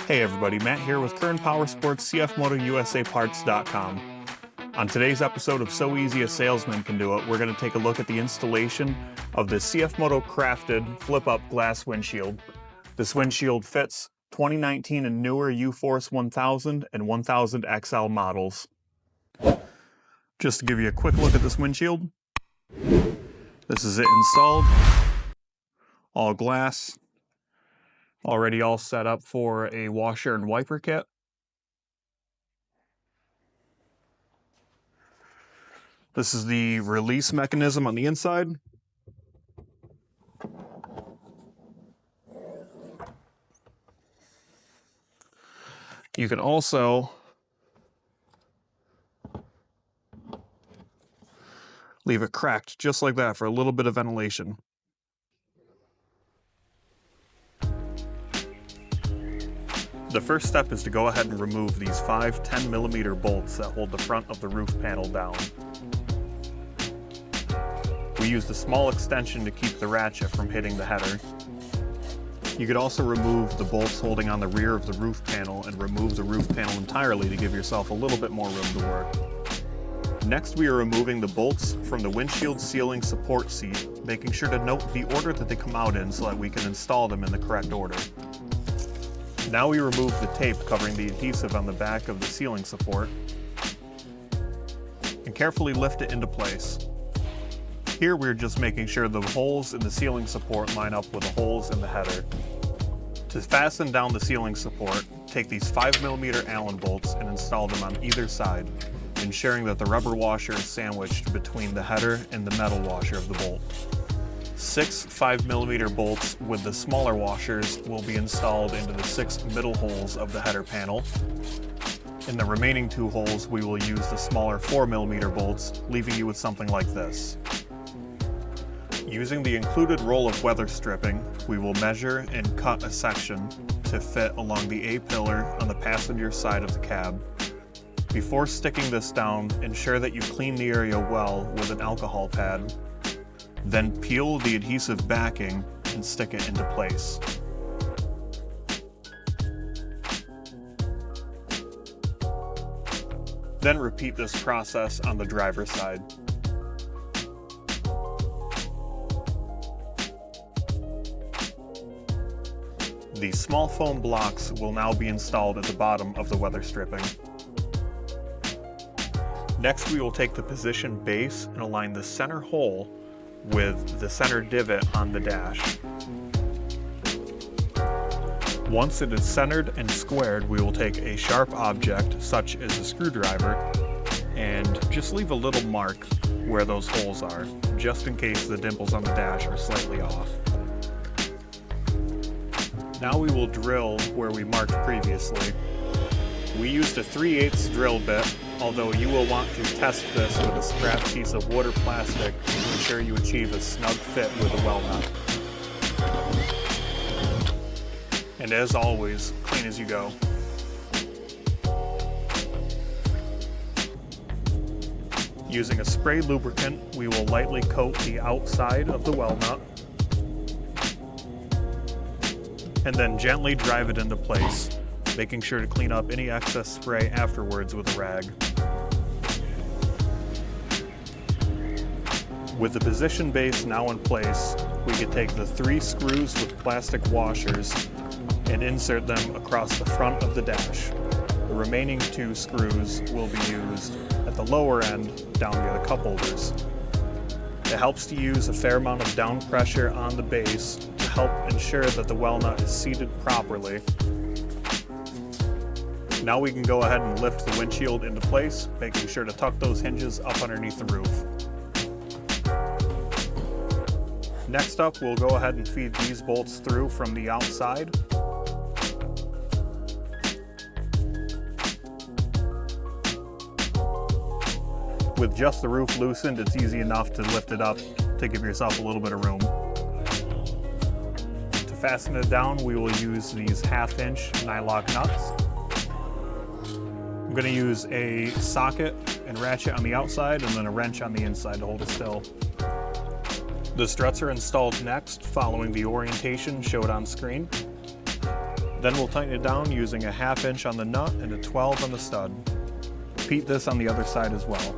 Hey everybody, Matt here with Current Powersports, CFMoto USAparts.com. On today's episode of So Easy a Salesman Can Do It, we're going to take a look at the installation of the CFMoto crafted flip-up glass windshield. This windshield fits 2019 and newer UForce 1000 and 1000 XL models. Just to give you a quick look at this windshield, this is it installed, all glass. Already all set up for a washer and wiper kit. This is the release mechanism on the inside. You can also leave it cracked just like that for a little bit of ventilation. The first step is to go ahead and remove these 5 10mm bolts that hold the front of the roof panel down. We used a small extension to keep the ratchet from hitting the header. You could also remove the bolts holding on the rear of the roof panel and remove the roof panel entirely to give yourself a little bit more room to work. Next, we are removing the bolts from the windshield ceiling support seat, making sure to note the order that they come out in so that we can install them in the correct order. Now we remove the tape covering the adhesive on the back of the ceiling support and carefully lift it into place. Here we're just making sure the holes in the ceiling support line up with the holes in the header. To fasten down the ceiling support, take these 5mm Allen bolts and install them on either side, ensuring that the rubber washer is sandwiched between the header and the metal washer of the bolt. 6 5mm bolts with the smaller washers will be installed into the 6 middle holes of the header panel. In the remaining 2 holes, we will use the smaller 4mm bolts, leaving you with something like this. Using the included roll of weather stripping, we will measure and cut a section to fit along the A-pillar on the passenger side of the cab. Before sticking this down, ensure that you clean the area well with an alcohol pad. Then peel the adhesive backing and stick it into place. Then repeat this process on the driver's side. These small foam blocks will now be installed at the bottom of the weather stripping. Next, we will take the position base and align the center hole with the center divot on the dash. Once it is centered and squared, we will take a sharp object, such as a screwdriver, and just leave a little mark where those holes are, just in case the dimples on the dash are slightly off. Now we will drill where we marked previously. We used a 3/8 drill bit, although you will want to test this with a scrap piece of water plastic to ensure you achieve a snug fit with the Wellnut. And as always, clean as you go. Using a spray lubricant, we will lightly coat the outside of the Wellnut and then gently drive it into place, making sure to clean up any excess spray afterwards with a rag. With the position base now in place, we can take the 3 screws with plastic washers and insert them across the front of the dash. The remaining 2 screws will be used at the lower end down near the cup holders. It helps to use a fair amount of down pressure on the base to help ensure that the Wellnut is seated properly. Now we can go ahead and lift the windshield into place, making sure to tuck those hinges up underneath the roof. Next up, we'll go ahead and feed these bolts through from the outside. With just the roof loosened, it's easy enough to lift it up to give yourself a little bit of room. To fasten it down, we will use these 1/2-inch nylock nuts. I'm going to use a socket and ratchet on the outside and then a wrench on the inside to hold it still. The struts are installed next, following the orientation showed on screen. Then we'll tighten it down using a 1/2 inch on the nut and a 12 on the stud. Repeat this on the other side as well.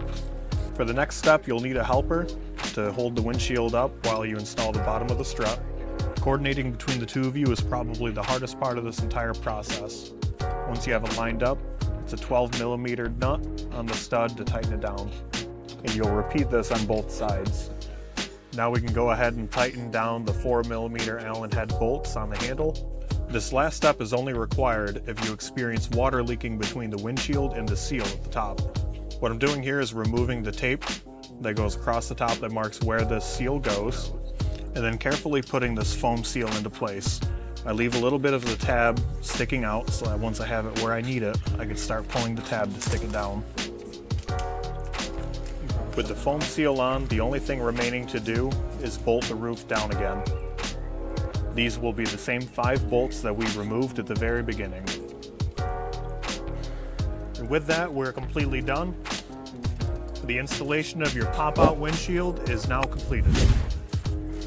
For the next step, you'll need a helper to hold the windshield up while you install the bottom of the strut. Coordinating between the two of you is probably the hardest part of this entire process. Once you have it lined up, it's a 12mm nut on the stud to tighten it down. And you'll repeat this on both sides. Now we can go ahead and tighten down the 4mm Allen head bolts on the handle. This last step is only required if you experience water leaking between the windshield and the seal at the top. What I'm doing here is removing the tape that goes across the top that marks where the seal goes, and then carefully putting this foam seal into place. I leave a little bit of the tab sticking out so that once I have it where I need it, I can start pulling the tab to stick it down. With the foam seal on, the only thing remaining to do is bolt the roof down again. These will be the same 5 bolts that we removed at the very beginning. And with that, we're completely done. The installation of your pop-out windshield is now completed.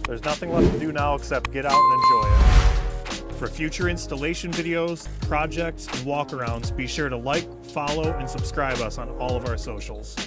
There's nothing left to do now except get out and enjoy it. For future installation videos, projects, and walkarounds, be sure to like, follow, and subscribe us on all of our socials.